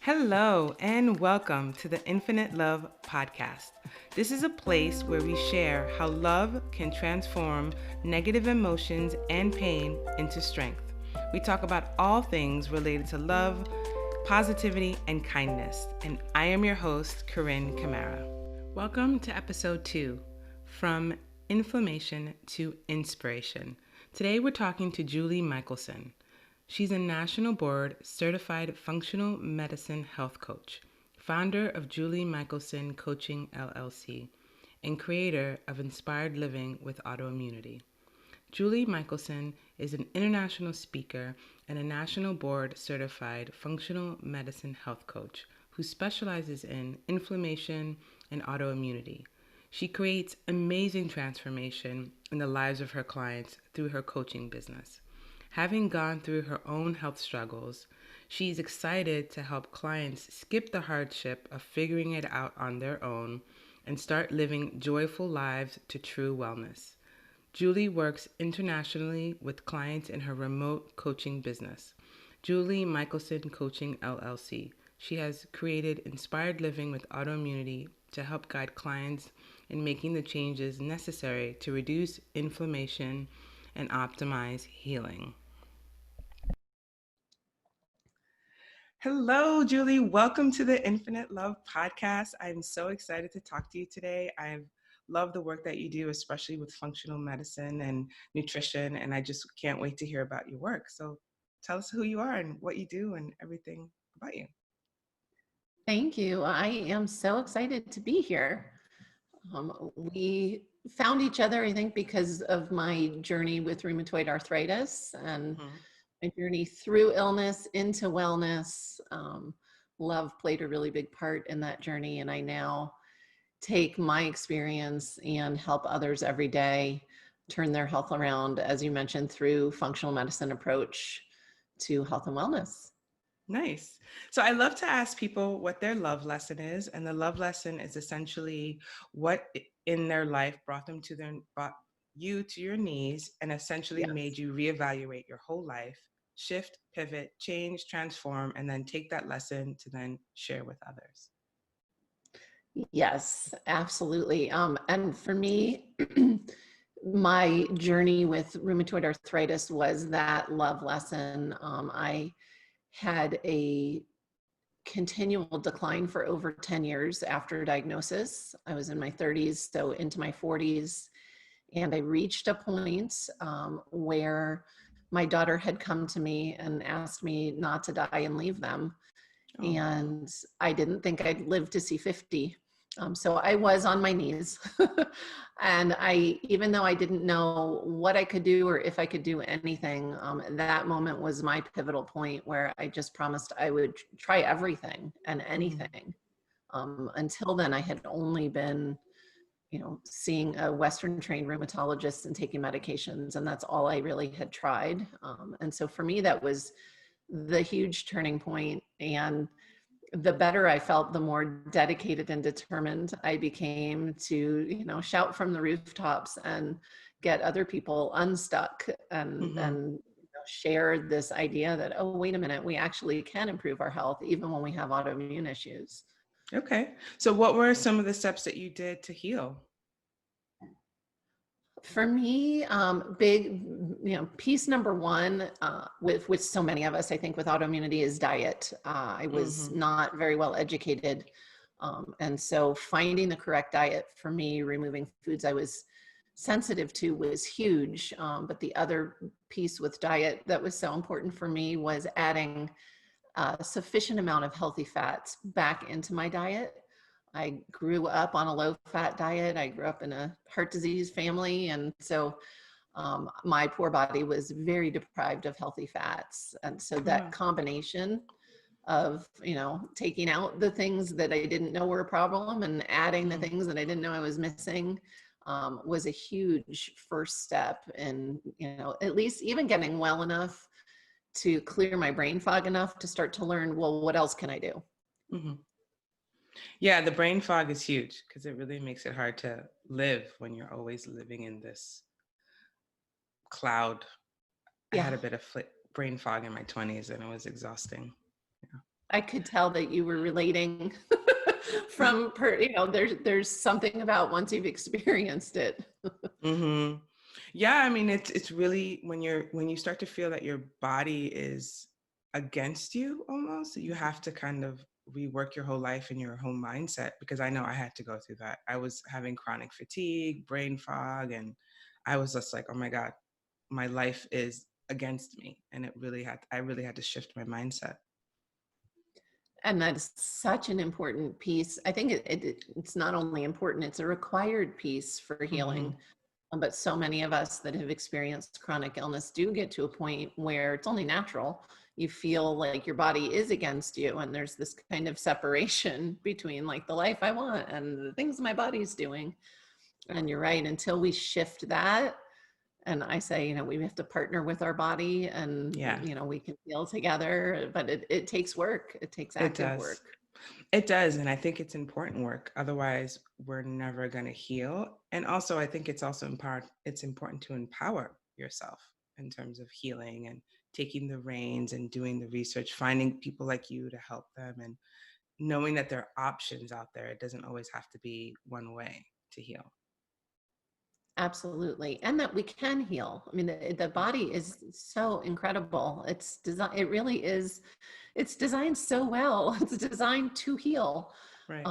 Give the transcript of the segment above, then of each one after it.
Hello, and welcome to the Infinite Love Podcast. This is a place where we share how love can transform negative emotions and pain into strength. We talk about all things related to love, positivity, and kindness. And I am your host, Corinne Camara. Welcome to episode 2, From Inflammation to Inspiration. Today we're talking to Julie Michelson. She's a National Board Certified Functional Medicine Health Coach, founder of Julie Michelson Coaching LLC, and creator of Inspired Living with Autoimmunity. Julie Michelson is an international speaker and a National Board Certified Functional Medicine Health Coach who specializes in inflammation and autoimmunity. She creates amazing transformation in the lives of her clients through her coaching business. Having gone through her own health struggles, she's excited to help clients skip the hardship of figuring it out on their own and start living joyful lives to true wellness. Julie works internationally with clients in her remote coaching business, Julie Michelson Coaching LLC. She has created Inspired Living with Autoimmunity to help guide clients in making the changes necessary to reduce inflammation and optimize healing. Hello, Julie. Welcome to the Infinite Love Podcast. I'm so excited to talk to you today. I love the work that you do, especially with functional medicine and nutrition, and I just can't wait to hear about your work. So tell us who you are and what you do and everything about you. Thank you. I am so excited to be here. We found each other, I think, because of my journey with rheumatoid arthritis and my journey through illness into wellness. Love played a really big part in that journey, and I now take my experience and help others every day turn their health around, as you mentioned, through functional medicine approach to health and wellness. Nice. So I love to ask people what their love lesson is, and the love lesson is essentially what in their life brought you to your knees and essentially made Yes. you reevaluate your whole life, shift, pivot, change, transform, and then take that lesson to then share with others. Yes, absolutely. And for me, my journey with rheumatoid arthritis was that love lesson. I had a continual decline for over 10 years after diagnosis. I was in my 30s, so into my 40s. And I reached a point where my daughter had come to me and asked me not to die and leave them. Oh, And I didn't think I'd live to see 50. So I was on my knees. And even though I didn't know what I could do or if I could do anything, that moment was my pivotal point where I just promised I would try everything and anything. Until then, I had only been, seeing a Western trained rheumatologist and taking medications. And that's all I really had tried. And so for me, that was the huge turning point. And the better I felt, the more dedicated and determined I became to, shout from the rooftops and get other people unstuck and share this idea that, oh, wait a minute, we actually can improve our health even when we have autoimmune issues. Okay. So what were some of the steps that you did to heal? For me, big, piece number one, with so many of us, I think, with autoimmunity is diet. I was not very well educated. And so finding the correct diet for me, removing foods I was sensitive to was huge. But the other piece with diet that was so important for me was adding a sufficient amount of healthy fats back into my diet. I grew up on a low-fat diet. I grew up in a heart disease family. And so my poor body was very deprived of healthy fats. And so that combination of, taking out the things that I didn't know were a problem and adding the things that I didn't know I was missing was a huge first step in, at least even getting well enough to clear my brain fog enough to start to learn, well, what else can I do? Yeah, the brain fog is huge because it really makes it hard to live when you're always living in this cloud. I had a bit of brain fog in my 20s and it was exhausting. Yeah. I could tell that you were relating from there's something about once you've experienced it. Hmm. Yeah, I mean, it's really when you start to feel that your body is against you almost, you have to kind of rework your whole life and your whole mindset, because I know I had to go through that. I was having chronic fatigue, brain fog, and I was just like, oh my God, my life is against me. And I really had to shift my mindset. And that's such an important piece. I think it's not only important, it's a required piece for healing. Hmm. But so many of us that have experienced chronic illness do get to a point where it's only natural. You feel like your body is against you, and there's this kind of separation between like the life I want and the things my body's doing. And you're right, until we shift that, and I say, we have to partner with our body, and, Yeah, we can heal together, but it takes work. It takes it active does. work. It does. And I think it's important work. Otherwise, we're never going to heal. And also, I think it's important to empower yourself in terms of healing and taking the reins and doing the research, finding people like you to help them, and knowing that there are options out there. It doesn't always have to be one way to heal. Absolutely. And that we can heal. I mean, the body is so incredible. It really is, it's designed so well. It's designed to heal. Right.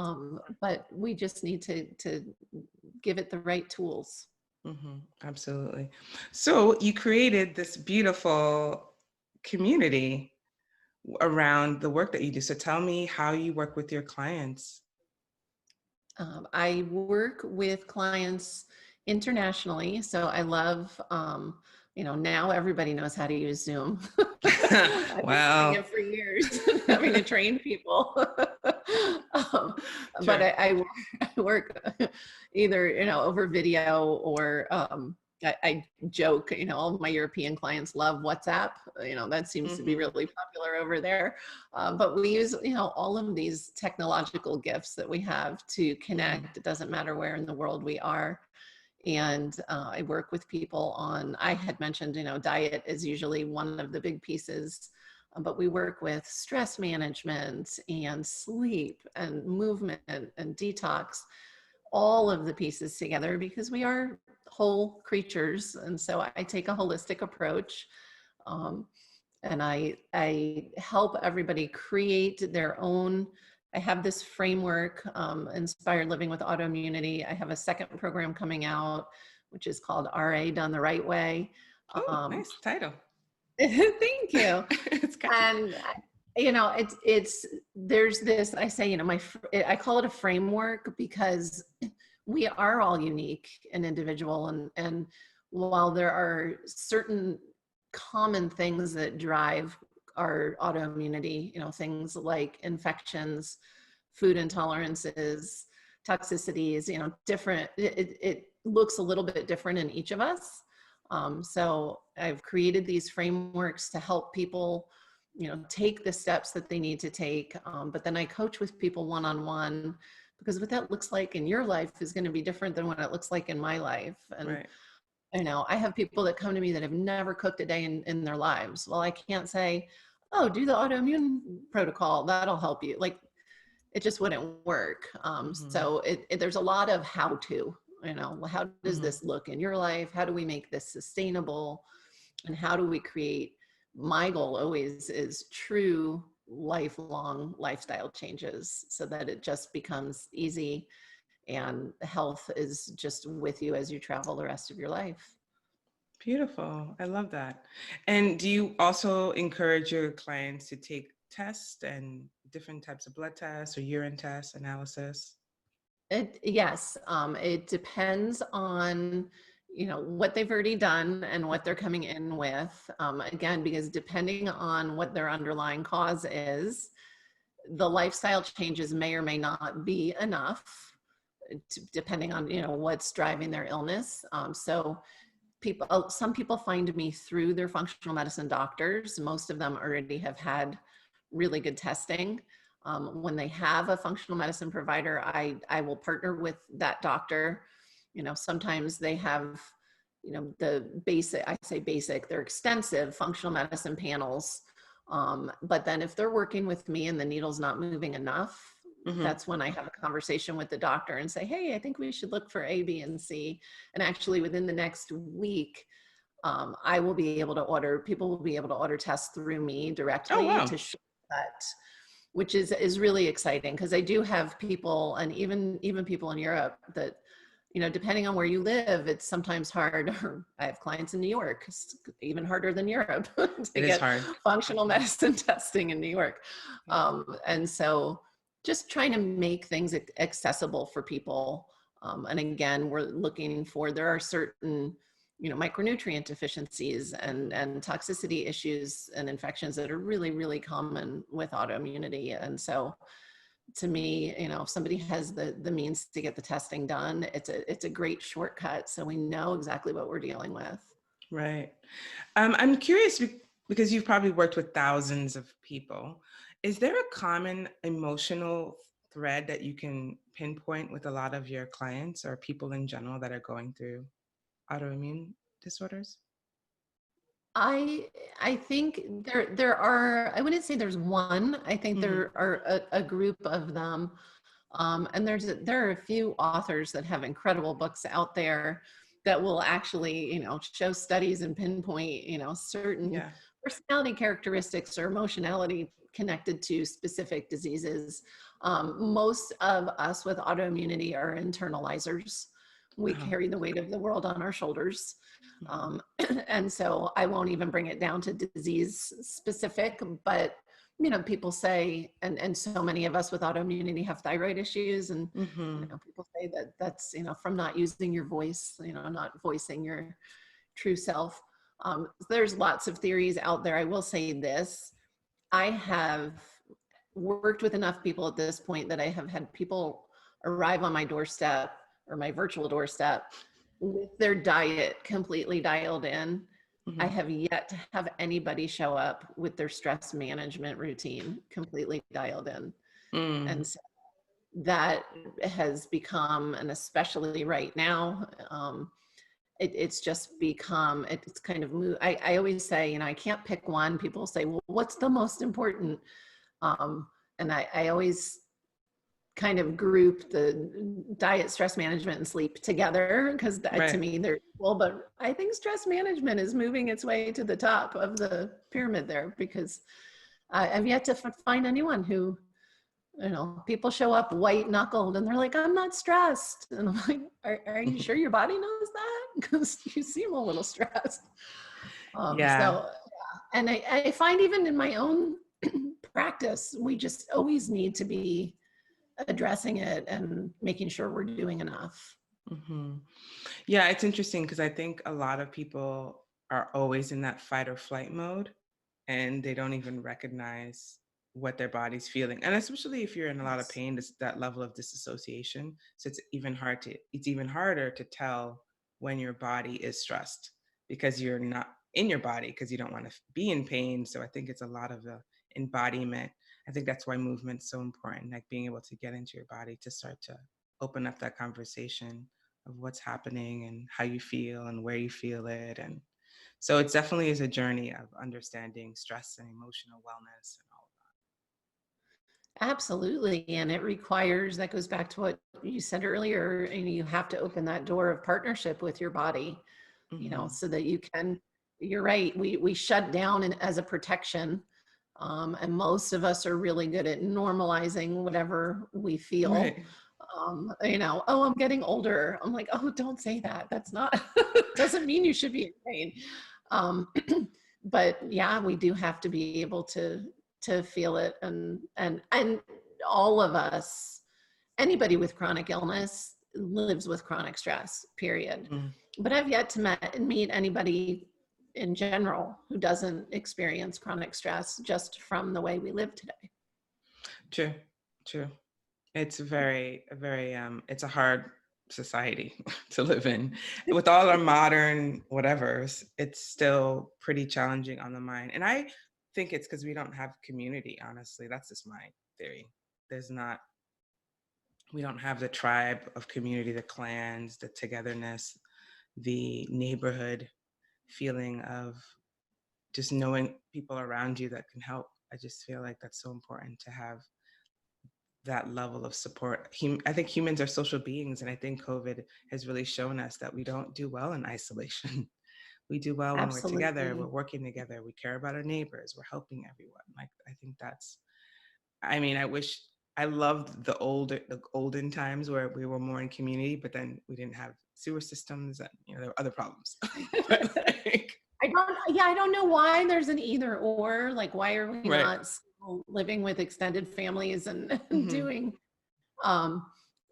But we just need to give it the right tools. Absolutely. So you created this beautiful community around the work that you do. So tell me how you work with your clients. I work with clients internationally, so I love, now everybody knows how to use Zoom. I've been doing Wow. it for years, having to train people. um, but Sure. I work either, over video or I joke, all of my European clients love WhatsApp. That seems to be Hmm. really popular over there. But we use, all of these technological gifts that we have to Hmm. connect. It doesn't matter where in the world we are. And I work with people on, I had mentioned, diet is usually one of the big pieces, but we work with stress management and sleep and movement and detox, all of the pieces together, because we are whole creatures. And so I take a holistic approach. Um, and I help everybody create their own. I have this framework, Inspired Living with Autoimmunity. I have a second program coming out, which is called RA Done the Right Way. Oh, Um, nice title. Thank you. It's catchy. And it's there's this, I say, I call it a framework because we are all unique and individual, and while there are certain common things that drive our autoimmunity, things like infections, food intolerances, toxicities, different, it looks a little bit different in each of us. So I've created these frameworks to help people, take the steps that they need to take. But then I coach with people one-on-one, because what that looks like in your life is going to be different than what it looks like in my life. And Right. I have people that come to me that have never cooked a day in their lives. Well, I can't say, oh, do the autoimmune protocol, that'll help you. Like, it just wouldn't work. Hmm. So there's a lot of how to, how does Hmm. this look in your life? How do we make this sustainable? And how do we create, my goal always is true lifelong lifestyle changes, so that it just becomes easy and health is just with you as you travel the rest of your life. Beautiful. I love that. And do you also encourage your clients to take tests and different types of blood tests or urine tests, analysis? Yes, it depends on, what they've already done and what they're coming in with. Again, because depending on what their underlying cause is, the lifestyle changes may or may not be enough, depending on, what's driving their illness. So some people find me through their functional medicine doctors. Most of them already have had really good testing. When they have a functional medicine provider, I will partner with that doctor. Sometimes they have, the basic, I say basic, they're extensive functional medicine panels But then if they're working with me and the needle's not moving enough, Mm-hmm. that's when I have a conversation with the doctor and say, hey, I think we should look for A, B, and C. And actually within the next week, I will be able to people will be able to order tests through me Oh, directly wow. to shortcut, which is really exciting, because I do have people, and even people in Europe, that, depending on where you live, it's sometimes hard. I have clients in New York, it's even harder than Europe to It is get hard. functional medicine testing in New York. Yeah. And so just trying to make things accessible for people. And again, we're looking for, there are certain, micronutrient deficiencies and toxicity issues and infections that are really, really common with autoimmunity. And so to me, if somebody has the means to get the testing done, it's a great shortcut. So we know exactly what we're dealing with. Right. I'm curious because you've probably worked with thousands of people. Is there a common emotional thread that you can pinpoint with a lot of your clients or people in general that are going through autoimmune disorders? I I think there are, I wouldn't say there's one. I think Mm-hmm. there are a group of them. And there are a few authors that have incredible books out there that will actually, show studies and pinpoint, certain Yeah. personality characteristics or emotionality connected to specific diseases. Most of us with autoimmunity are internalizers. We Uh-huh. carry the weight of the world on our shoulders. Mm-hmm. Um, and so I won't even bring it down to disease specific, but people say, and so many of us with autoimmunity have thyroid issues, and Mm-hmm. people say that that's from not using your voice, not voicing your true self. There's lots of theories out there. I will say this: I have worked with enough people at this point that I have had people arrive on my doorstep or my virtual doorstep with their diet completely dialed in. I Mm-hmm. have yet to have anybody show up with their stress management routine completely dialed in. Mm. And so that has become, and especially right now, it's just become, it's kind of, I always say, I can't pick one. People say, well, what's the most important? Um, and I always kind of group the diet, stress management, and sleep together, because to Right. me they're equal. But I think stress management is moving its way to the top of the pyramid there, because I've yet to find anyone who, people show up white knuckled and they're like, I'm not stressed. And I'm like, are you sure your body knows that? Because you seem a little stressed. Yeah. So, and I find even in my own practice, we just always need to be addressing it and making sure we're doing enough. Mm-hmm. Yeah, it's interesting because I think a lot of people are always in that fight or flight mode and they don't even recognize what their body's feeling. And especially if you're in a lot of Yes. pain, that level of disassociation. So it's even harder to tell when your body is stressed because you're not in your body because you don't want to be in pain. So I think it's a lot of the embodiment. I think that's why movement's so important, like being able to get into your body to start to open up that conversation of what's happening and how you feel and where you feel it. And so it definitely is a journey of understanding stress and emotional wellness and all Absolutely. And it requires, that goes back to what you said earlier, and you have to open that door of partnership with your body, of that. Hmm. so that you can, you're right, we shut down as a protection. And most of us are really good at normalizing whatever we feel. Right. Oh, I'm getting older. I'm like, oh, don't say that. That's not, doesn't mean you should be in pain. Um, but yeah, we do have to be able to feel it, and all of us, anybody with chronic illness lives with chronic stress, period. Mm. But I've yet to meet anybody in general who doesn't experience chronic stress just from the way we live today. True. True. It's it's a hard society to live in. With all our modern whatevers, it's still pretty challenging on the mind. And I think it's because we don't have community, honestly. That's just my theory. There's not we don't have the tribe of community, the clans, the togetherness, the neighborhood feeling of just knowing people around you that can help. I just feel like that's so important to have that level of support. I think humans are social beings, and I think COVID has really shown us that we don't do well in isolation. We do well when we're together, we're Absolutely. working together, we care about our neighbors, we're helping everyone. Like, I think that's, I mean, I loved the olden times where we were more in community, but then we didn't have sewer systems and, there were other problems. But like, I don't know why there's an either or. Like, why are we right. not still living with extended families and Hmm. doing, um,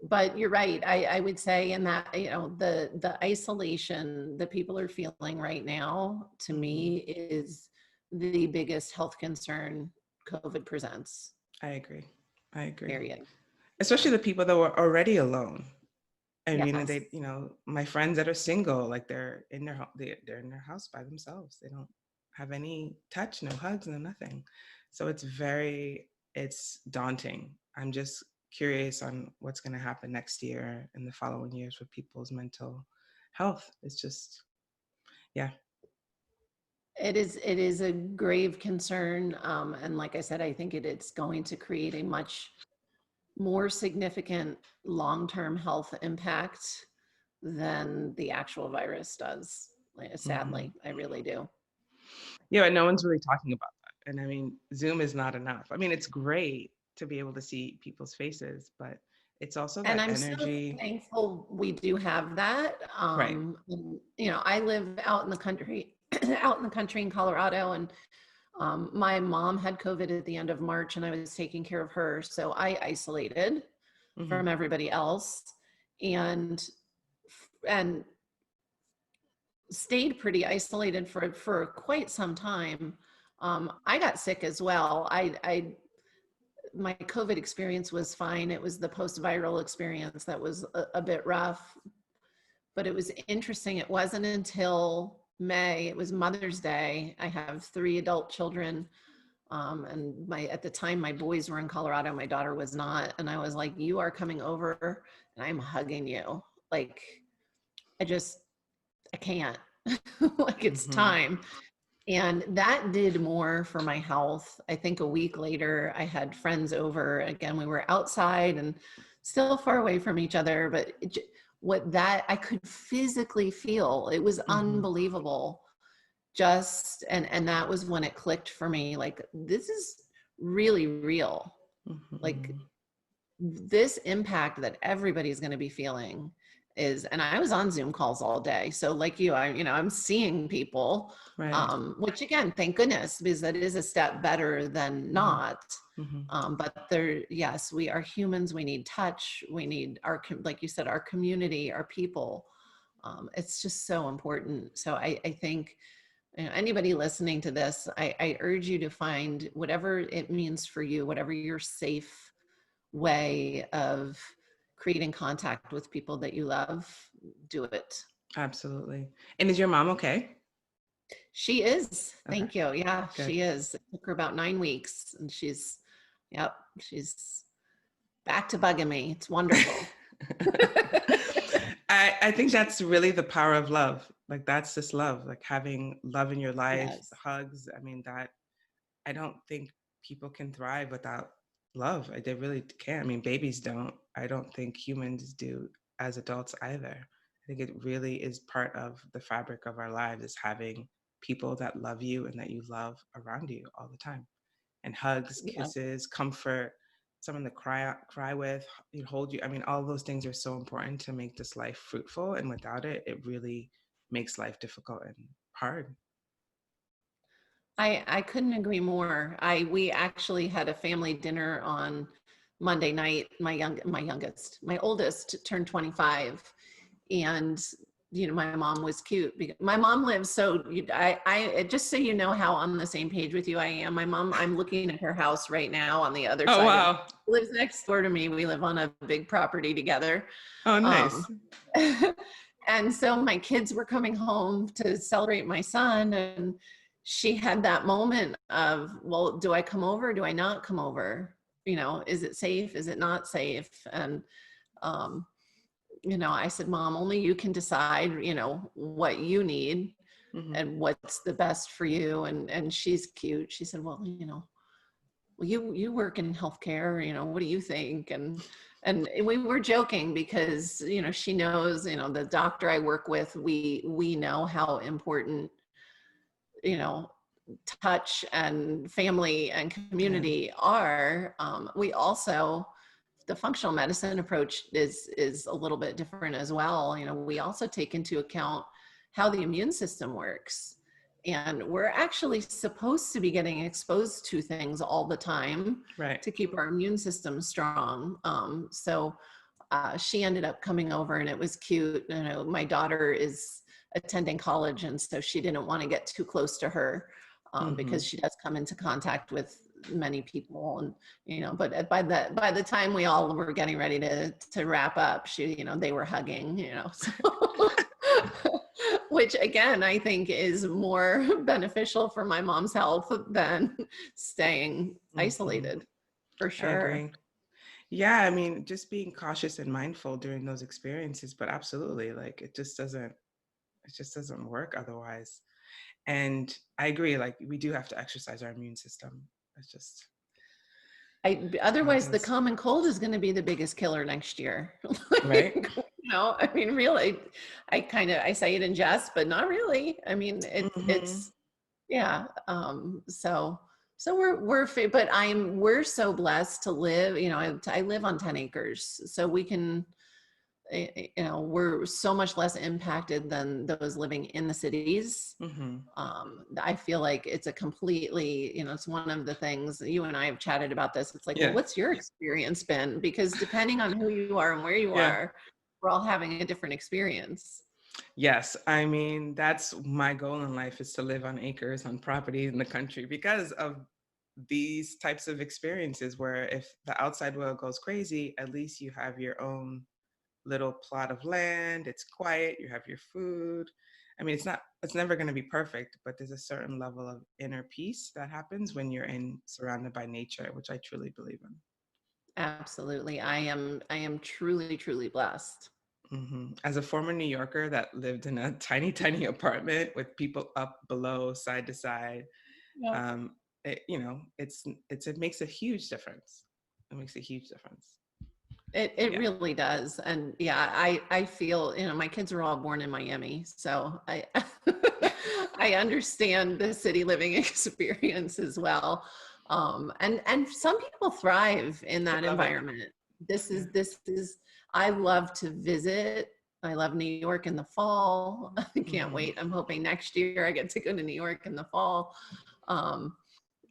but you're right. I would say in that, the isolation that people are feeling right now, to Hmm. me, is the biggest health concern COVID presents, I agree. I agree. period. Yeah. Especially the people that were already alone. I mean, Yes. my friends that are single, like they're in their house by themselves. They don't have any touch, no hugs, no nothing. So it's daunting. I'm just curious on what's going to happen next year and the following years with people's mental health. It's just, yeah. It is a grave concern. And like I said, I think it's going to create a much more significant long-term health impact than the actual virus does. Hmm. Sadly, I really do. Yeah, and no one's really talking about that. And I mean, Zoom is not enough. I mean, it's great to be able to see people's faces, but it's also And that I'm so energy. thankful we do have that. Right. I live out in the country, out in the country in Colorado, and my mom had COVID at the end of March, and I was taking care of her, so I isolated Hmm. from everybody else, and and stayed pretty isolated for quite some time. I got sick as well. My COVID experience was fine. It was the post-viral experience that was a bit rough, but it was interesting. It wasn't until May, it was Mother's Day. I have 3 adult children. And at the time, my boys were in Colorado, my daughter was not. And I was like, you are coming over and I'm hugging you. Like, I can't. Like, it's Hmm. time. And that did more for my health. I think a week later, I had friends over. Again, we were outside and still far away from each other, but what that I could physically feel, it was Hmm. unbelievable. And that was when it clicked for me. Like, this is really real. Like, Hmm. this impact that everybody's going to be feeling and I was on Zoom calls all day. So like I'm seeing people, Right. which again, thank goodness, because that is a step better than Hmm. not. Hmm. But yes, we are humans. We need touch. We need like you said, our community, our people. It's just so important. So I think, anybody listening to this, I urge you to find whatever it means for you, whatever your safe way of creating contact with people that you love, do it. Absolutely. And is your mom okay? She is. Okay. Thank you. Yeah, Good. she is. It took her about 9 weeks and yep, she's back to bugging me. It's wonderful. I think that's really the power of love. Like, that's just love, like having love in your life, Yes. hugs. I mean, I don't think people can thrive without love. They really can't. I mean, babies don't. I don't think humans do as adults either. I think it really is part of the fabric of our lives, is having people that love you and that you love around you all the time. And hugs, Yeah. kisses, comfort, someone to cry with, hold you. I mean, all those things are so important to make this life fruitful. And without it, it really makes life difficult and hard. I couldn't agree more. We actually had a family dinner on Monday night. My oldest turned 25, and my mom was cute because my mom lives so I just so you know how on the same page with you I am. My mom, I'm looking at her house right now on the other Oh, side of wow. lives next door to me. We live on a big property together. Oh, Um, nice. and so my kids were coming home to celebrate my son, and she had that moment of, well, do I come over? Do I not come over? Is it safe? Is it not safe? And I said, Mom, only you can decide, what you need. Mm-hmm. and what's the best for you. And she's cute. She said, well, well, you work in healthcare, what do you think? And we were joking because, she knows, the doctor I work with, we know how important, you know, touch and family and Yeah. community are. We also, the functional medicine approach is a little bit different as well. We also take into account how the immune system works. And we're actually supposed to be getting exposed to things all the time Right. to keep our immune system strong. So she ended up coming over, and it was cute. My daughter is attending college, and so she didn't want to get too close to her Mm-hmm. because she does come into contact with many people. And but by the time we all were getting ready to wrap up, they were hugging, so which again I think is more beneficial for my mom's health than staying Mm-hmm. isolated, for I sure. agree. Yeah, I mean, just being cautious and mindful during those experiences, but absolutely, like it just doesn't work otherwise. And I agree, like we do have to exercise our immune system. That's just how it Otherwise the is. common cold is going to be the biggest killer next year. Right? Like, I mean, really, I say it in jest, but not really. I mean, Mm-hmm. it's yeah. So but we're so blessed to live. I live on 10 acres, so we can. We're so much less impacted than those living in the cities. Mm-hmm. I feel like it's a completely, it's one of the things you and I have chatted about this. It's like, well, Yeah. what's your experience been? Because depending on who you are and where you Yeah. are, we're all having a different experience. Yes. I mean, that's my goal in life is to live on acres, on property in the country because of these types of experiences where if the outside world goes crazy, at least you have your own little plot of land. It's quiet. You have your food. I mean, it's never going to be perfect, but there's a certain level of inner peace that happens when you're surrounded by nature, which I truly believe in. Absolutely. I am truly, truly blessed. As a former New Yorker that lived in a tiny, tiny apartment with people up, below, side to side, Yep. it makes a huge difference. It makes a huge difference. It Yeah. really does. And yeah, I feel, my kids are all born in Miami, so I I understand the city living experience as well. And some people thrive in I that love it. environment. This Yeah. is this is I love to visit. I love New York in the fall. I can't Hmm. wait. I'm hoping next year I get to go to New York in the fall. Um,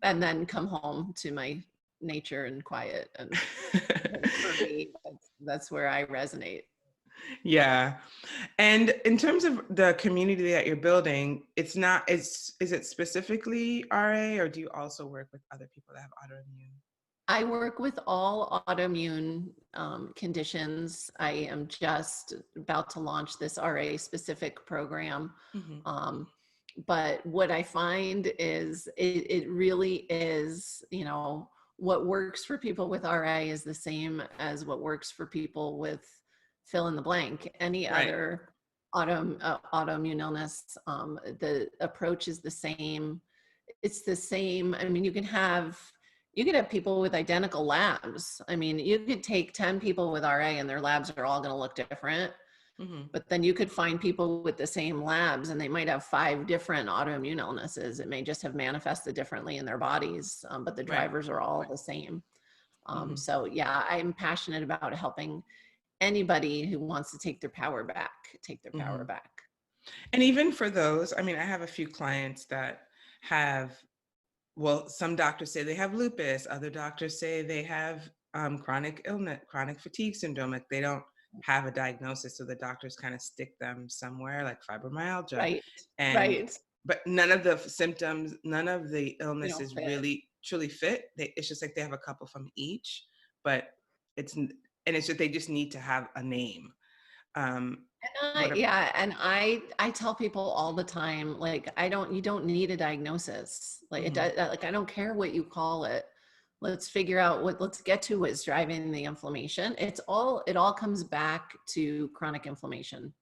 and then come home to my nature and quiet. And for me, that's where I resonate. Yeah. And in terms of the community that you're building, is it specifically RA or do you also work with other people that have autoimmune? I work with all autoimmune conditions. I am just about to launch this RA specific program. Hmm. Um, but what I find is it really is, what works for people with RA is the same as what works for people with fill in the blank. Any Right. other autoimmune illness, the approach is the same. It's the same. I mean, you could have people with identical labs. I mean, you could take 10 people with RA and their labs are all going to look different. Hmm. But then you could find people with the same labs and they might have 5 different autoimmune illnesses. It may just have manifested differently in their bodies, but the Right. drivers are all the same. Hmm. So yeah, I'm passionate about helping anybody who wants to take their power Hmm. back. And even for those, I mean, I have a few clients that have, well, some doctors say they have lupus, other doctors say they have chronic illness, chronic fatigue syndrome. Like they don't have a diagnosis, so the doctors kind of stick them somewhere, like fibromyalgia, Right. and Right. but none of the symptoms, none of the You don't illnesses fit. really truly fit. It's just like they have a couple from each, but it's just they just need to have a name. And What? I tell people all the time, like, you don't need a diagnosis. Like Mm-hmm. like, I don't care what you call it. Let's get to what's driving the inflammation. It all comes back to chronic inflammation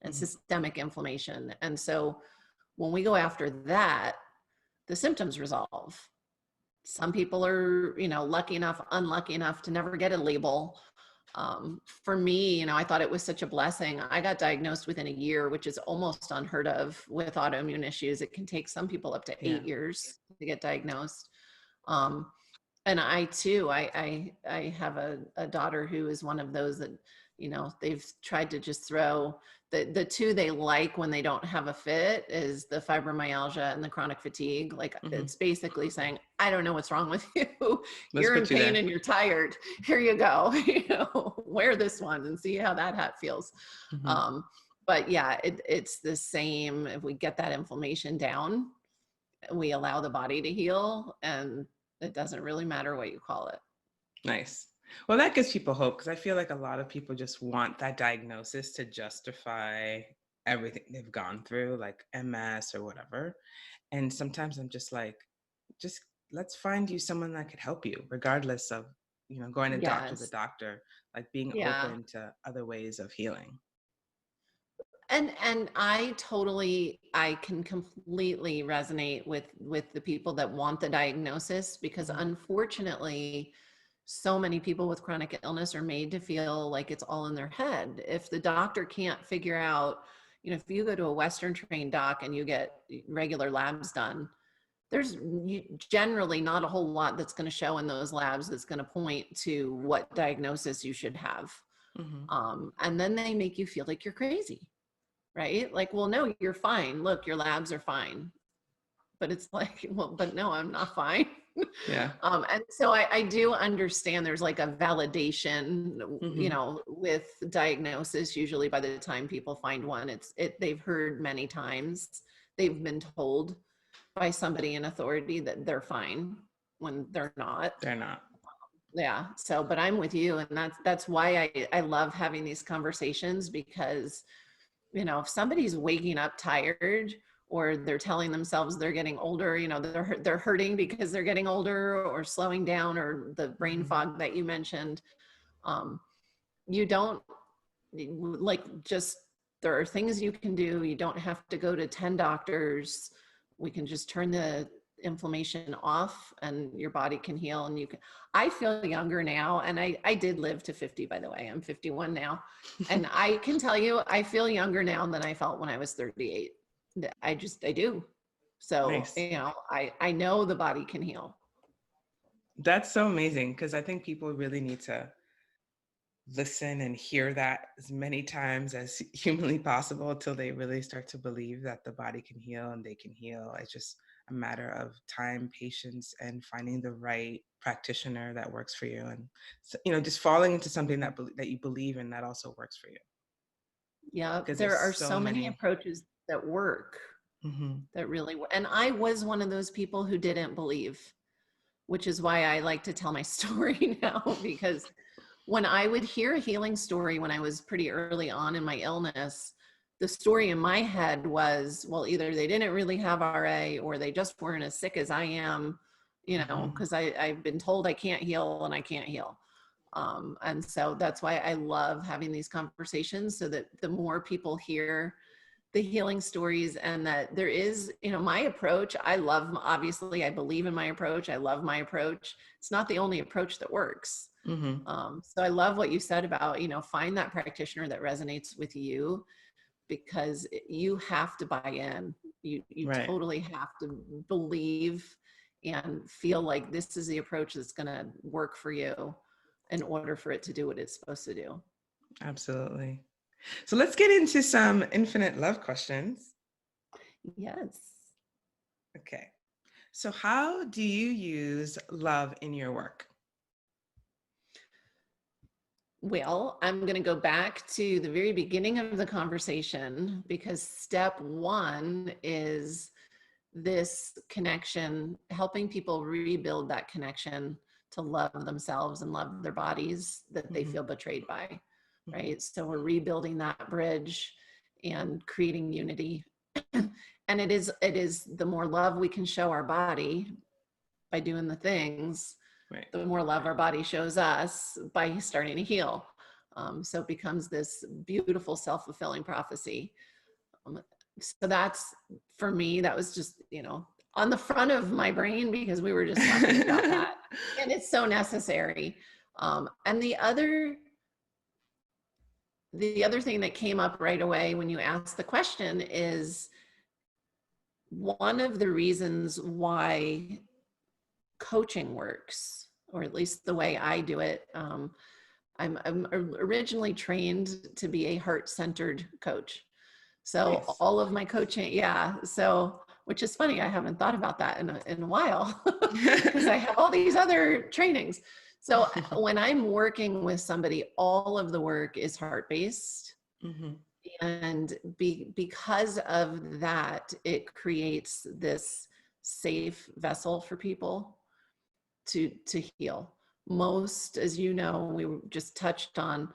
and Mm-hmm. systemic inflammation. And so When we go after that, the symptoms resolve. Some people are, lucky enough, unlucky enough to never get a label. For me, I thought it was such a blessing. I got diagnosed within a year, which is almost unheard of with autoimmune issues. It can take some people up to 8 years to get diagnosed. And I too, I have a daughter who is one of those that, they've tried to just throw the two they like when they don't have a fit is the fibromyalgia and the chronic fatigue. Like it's basically saying, I don't know what's wrong with you. You're in pain and you're tired. Here you go. Wear this one and see how that hat feels. But yeah, it's the same. If we get that inflammation down, we allow the body to heal, and it doesn't really matter what you call it. Nice. Well, that gives people hope, because I feel like a lot of people just want that diagnosis to justify everything they've gone through, like MS or whatever. And sometimes I'm just like, just let's find you someone that could help you, regardless of, going to doctor to doctor, like being open to other ways of healing. And I can completely resonate with the people that want the diagnosis, because unfortunately, so many people with chronic illness are made to feel like it's all in their head. If the doctor can't figure out, if you go to a Western trained doc and you get regular labs done, there's generally not a whole lot that's going to show in those labs that's going to point to what diagnosis you should have. And then they make you feel like you're crazy, right? Like, well, no, you're fine. Look, your labs are fine. But it's like, well, but no, I'm not fine. Yeah. And so I do understand there's like a validation, with diagnosis. Usually by the time people find one, they've heard many times, they've been told by somebody in authority that they're fine when they're not. They're not. Yeah. So, but I'm with you. And that's why I love having these conversations, because, if somebody's waking up tired, or they're telling themselves they're getting older, they're hurting because they're getting older, or slowing down, or the brain fog that you mentioned. You don't there are things you can do. You don't have to go to 10 doctors. We can just turn the inflammation off and your body can heal. And I feel younger now. And I did live to 50, by the way. I'm 51 now. And I can tell you, I feel younger now than I felt when I was 38. I do. So, nice. I know the body can heal. That's so amazing, because I think people really need to listen and hear that as many times as humanly possible until they really start to believe that the body can heal and they can heal. It's just a matter of time, patience, and finding the right practitioner that works for you. And, just falling into something that you believe in that also works for you. Yeah, there are so many approaches that work, that really work. And I was one of those people who didn't believe, which is why I like to tell my story now, because when I would hear a healing story when I was pretty early on in my illness, the story in my head was, well, either they didn't really have RA, or they just weren't as sick as I am, because I've been told I can't heal and I can't heal. And so that's why I love having these conversations, so that the more people hear the healing stories, and that there is, my approach, obviously I believe in my approach. I love my approach. It's not the only approach that works. So I love what you said about, find that practitioner that resonates with you, because you have to buy in. You right. Totally have to believe and feel like this is the approach that's going to work for you in order for it to do what it's supposed to do. Absolutely. So let's get into some infinite love questions. Yes. Okay. So how do you use love in your work? Well, I'm going to go back to the very beginning of the conversation, because step one is this connection, helping people rebuild that connection to love themselves and love their bodies that they feel betrayed by, right? So we're rebuilding that bridge and creating unity. And it is the more love we can show our body by doing the things, right, the more love our body shows us by starting to heal. So it becomes this beautiful self-fulfilling prophecy. So that's, for me, that was just, on the front of my brain because we were just talking about that. And it's so necessary. And the other thing that came up right away when you asked the question is one of the reasons why coaching works, or at least the way I do it. I'm originally trained to be a heart-centered coach. So Nice. all of my coaching, yeah. So, which is funny, I haven't thought about that in a while because I have all these other trainings. So when I'm working with somebody, all of the work is heart-based. Mhm. And because of that, it creates this safe vessel for people to heal. Most, as you know, we just touched on,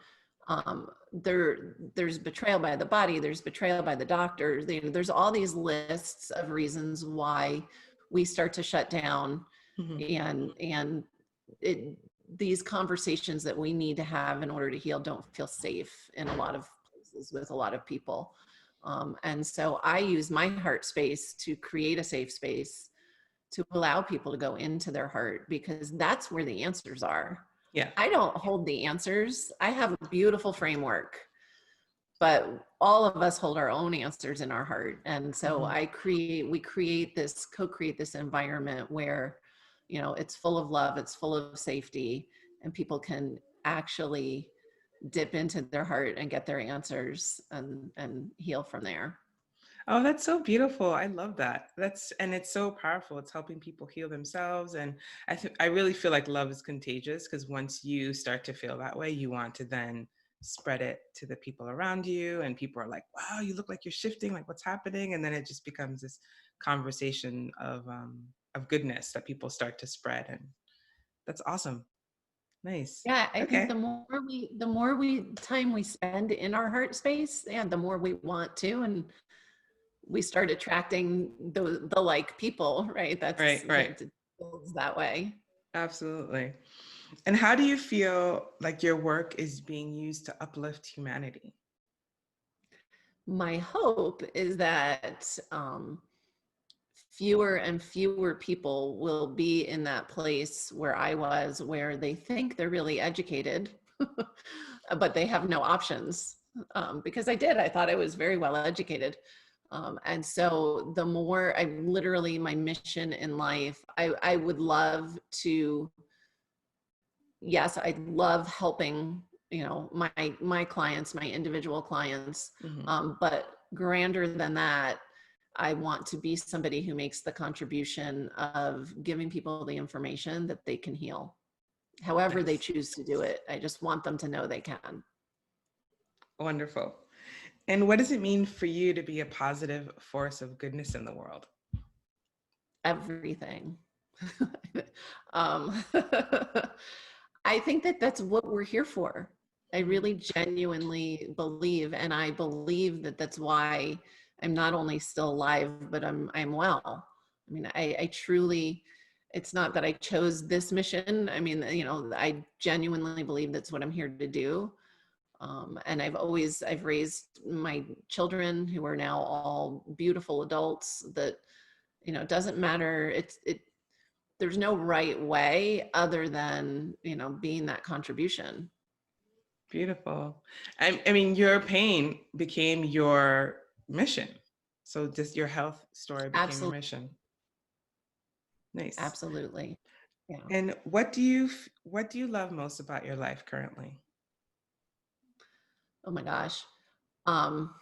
there's betrayal by the body, there's betrayal by the doctor. There's all these lists of reasons why we start to shut down, Mhm. and it, these conversations that we need to have in order to heal don't feel safe in a lot of places with a lot of people. And so I use my heart space to create a safe space to allow people to go into their heart, because that's where the answers are. Yeah. I don't hold the answers. I have a beautiful framework, but all of us hold our own answers in our heart. And so Mhm. we co-create this environment where, it's full of love, it's full of safety, and people can actually dip into their heart and get their answers and heal from there. Oh, that's so beautiful. I love that. And it's so powerful. It's helping people heal themselves. And I really feel like love is contagious, because once you start to feel that way, you want to then spread it to the people around you. And people are like, wow, you look like you're shifting, like what's happening? And then it just becomes this conversation of goodness that people start to spread. And that's awesome. Nice. Yeah, I think Okay. the more we time we spend in our heart space, and the more we want to, and we start attracting the like people, right? Right, right. It builds that way. Absolutely. And how do you feel like your work is being used to uplift humanity? My hope is that fewer and fewer people will be in that place where I was, where they think they're really educated, but they have no options. Because I thought I was very well educated. And so the more my mission in life, I would love to, yes, I love helping, my clients, my individual clients. Mhm. But grander than that, I want to be somebody who makes the contribution of giving people the information that they can heal, however they Nice. choose to do it. I just want them to know they can. Wonderful. And what does it mean for you to be a positive force of goodness in the world? Everything. um, I think that that's what we're here for. I Mhm. really genuinely believe, and I believe that that's why I'm not only still alive, but I'm well. I mean, I truly, it's not that I chose this mission. I mean, I genuinely believe that's what I'm here to do. And I've raised my children who are now all beautiful adults that, it doesn't matter. There's no right way other than, being that contribution. Beautiful. I mean, your pain became your mission. So just your health story became your Absolutely. mission. Nice. Absolutely. Yeah. And what do you love most about your life currently? Oh my gosh. Um,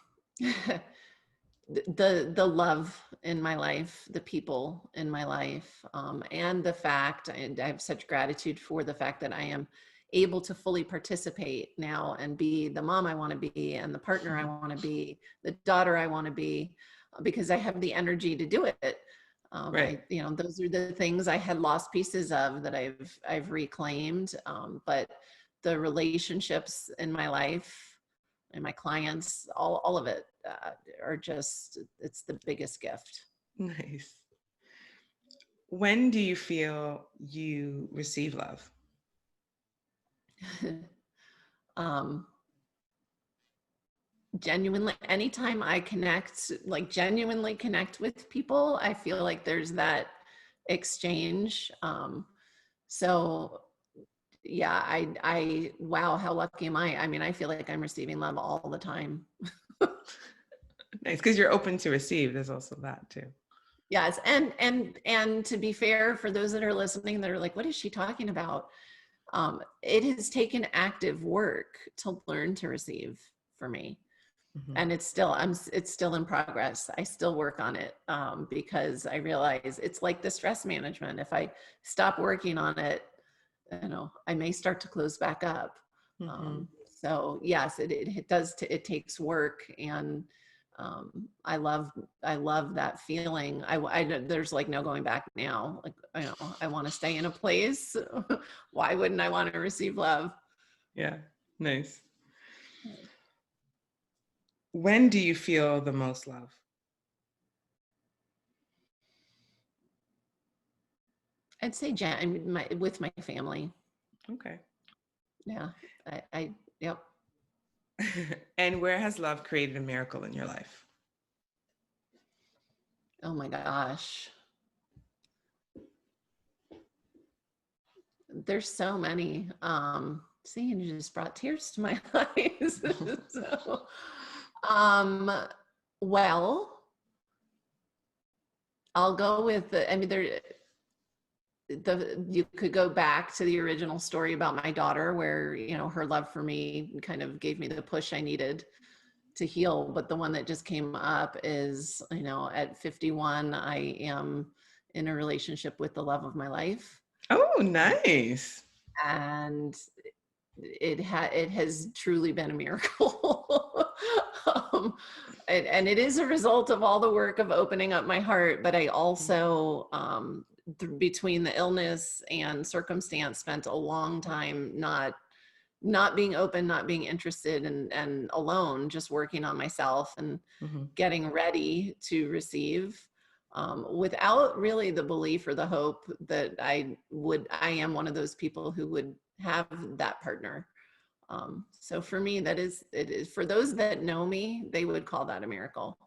the love in my life, the people in my life, and the fact, and I have such gratitude for the fact that I am able to fully participate now and be the mom I want to be, and the partner I want to be, the daughter I want to be, because I have the energy to do it. Right. Those are the things I had lost pieces of that I've reclaimed. But the relationships in my life and my clients, all of it, are just, it's the biggest gift. Nice. When do you feel you receive love? um, genuinely, anytime I connect, like genuinely connect with people, I feel like there's that exchange. So yeah, wow, how lucky am I? I mean, I feel like I'm receiving love all the time. Nice, because you're open to receive. There's also that too. Yes, and to be fair, for those that are listening that are like, what is she talking about? It has taken active work to learn to receive for me. Mm-hmm. And it's still in progress. I still work on it, because I realize it's like the stress management. If I stop working on it, I may start to close back up. Mm-hmm. So yes, it does, it takes work. And I love that feeling. There's like no going back now. Like, I want to stay in a place. Why wouldn't I want to receive love? Yeah, nice. When do you feel the most love? I'd say with my family. Okay. Yeah, yep. And where has love created a miracle in your life? Oh my gosh. There's so many. See, and you just brought tears to my eyes. So, um, well, I'll go with I mean, you could go back to the original story about my daughter where, her love for me kind of gave me the push I needed to heal. But the one that just came up is, at 51, I am in a relationship with the love of my life. Oh, nice. And it has truly been a miracle. And it is a result of all the work of opening up my heart. But I also, between the illness and circumstance, spent a long time not being open, not being interested, and alone, just working on myself and Mm-hmm. getting ready to receive, without really the belief or the hope that I am one of those people who would have that partner. So for me, it is for those that know me, they would call that a miracle.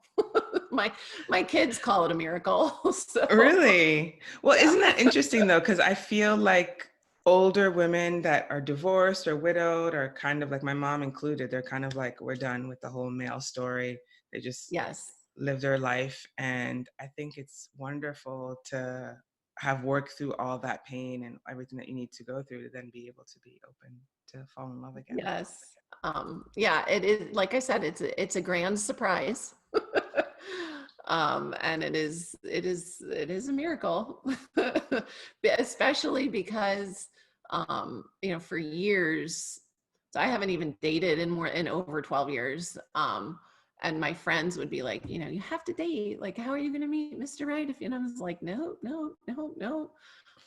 My kids call it a miracle. So Really? Well, yeah. isn't that interesting though? Because I feel like older women that are divorced or widowed are kind of like my mom included. They're kind of like, we're done with the whole male story. They just Yes. live their life. And I think it's wonderful to have worked through all that pain and everything that you need to go through to then be able to be open to fall in love again. Yes. Yeah, it is. Like I said, it's a grand surprise. And it is a miracle, especially because, for years, so I haven't even dated in over 12 years. And my friends would be like, you have to date. Like, how are you going to meet Mr. Right? If I was like, no, no, no, no.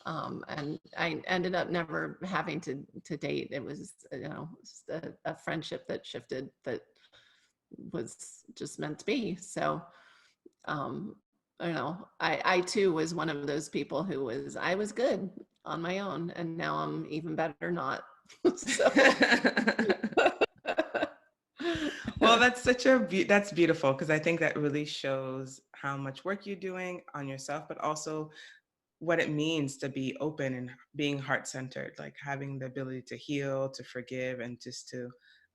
And I ended up never having to date. It was, just a friendship that shifted, that was just meant to be. So, um, I too was one of those people I was good on my own, and now I'm even better not. So. Well, that's beautiful, because I think that really shows how much work you're doing on yourself, but also what it means to be open and being heart-centered, like having the ability to heal, to forgive, and just to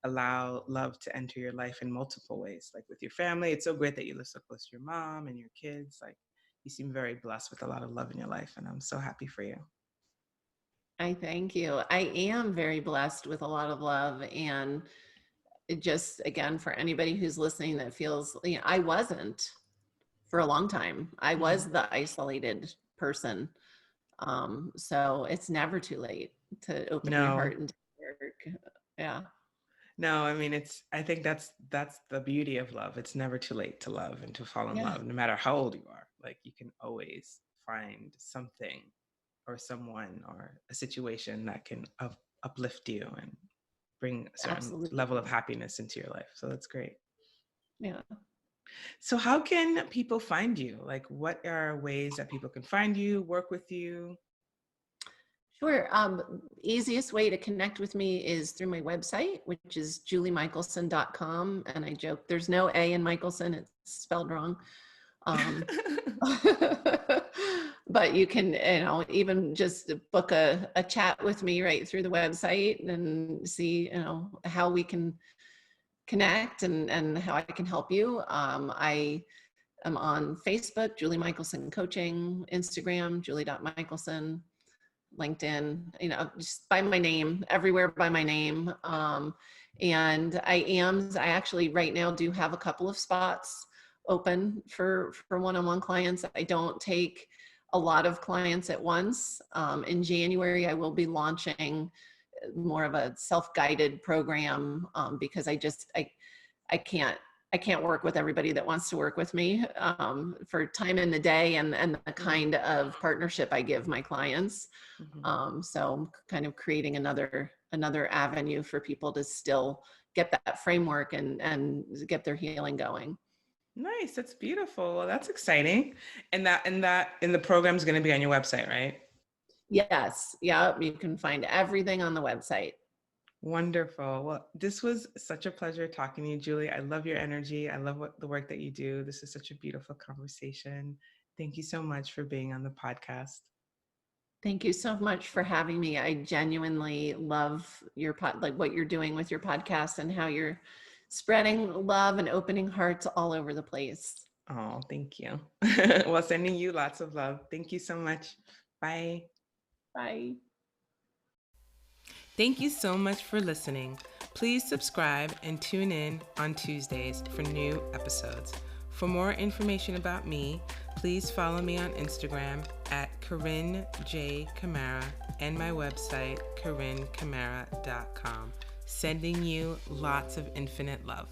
allow love to enter your life in multiple ways. Like with your family, it's so great that you live so close to your mom and your kids. Like, you seem very blessed with a lot of love in your life, and I'm so happy for you. I thank you. I am very blessed with a lot of love. And it just, again, for anybody who's listening that feels, I wasn't for a long time. I was the isolated person. So it's never too late to open your No. heart and do work. Yeah, No, I mean, I think that's the beauty of love. It's never too late to love and to fall in yeah, love, no matter how old you are. Like, you can always find something or someone or a situation that can uplift you and bring a certain level of absolutely. happiness into your life. So that's great. Yeah. So how can people find you? Like, what are ways that people can find you, work with you? Sure. Easiest way to connect with me is through my website, which is juliemichaelson.com. And I joke, there's no A in Michelson, it's spelled wrong. Um, but you can, even just book a chat with me right through the website and see, how we can connect and how I can help you. I am on Facebook, Julie Michelson Coaching, Instagram, julie.michelson, LinkedIn, just by my name, everywhere by my name. And I actually right now do have a couple of spots open for one-on-one clients. I don't take a lot of clients at once. In January, I will be launching more of a self-guided program because I can't work with everybody that wants to work with me for time in the day and the kind of partnership I give my clients. So I'm kind of creating another avenue for people to still get that framework and get their healing going. Nice. That's beautiful. Well, that's exciting. And the program is going to be on your website, right? Yes. Yeah. You can find everything on the website. Wonderful. Well, this was such a pleasure talking to you, Julie. I love your energy. I love the work that you do. This is such a beautiful conversation. Thank you so much for being on the podcast. Thank you so much for having me. I genuinely love what you're doing with your podcast and how you're spreading love and opening hearts all over the place. Oh, thank you. Well, sending you lots of love. Thank you so much. Bye. Bye. Thank you so much for listening. Please subscribe and tune in on Tuesdays for new episodes. For more information about me, please follow me on Instagram at Corinne J. Camara and my website, CorinneCamara.com. Sending you lots of infinite love.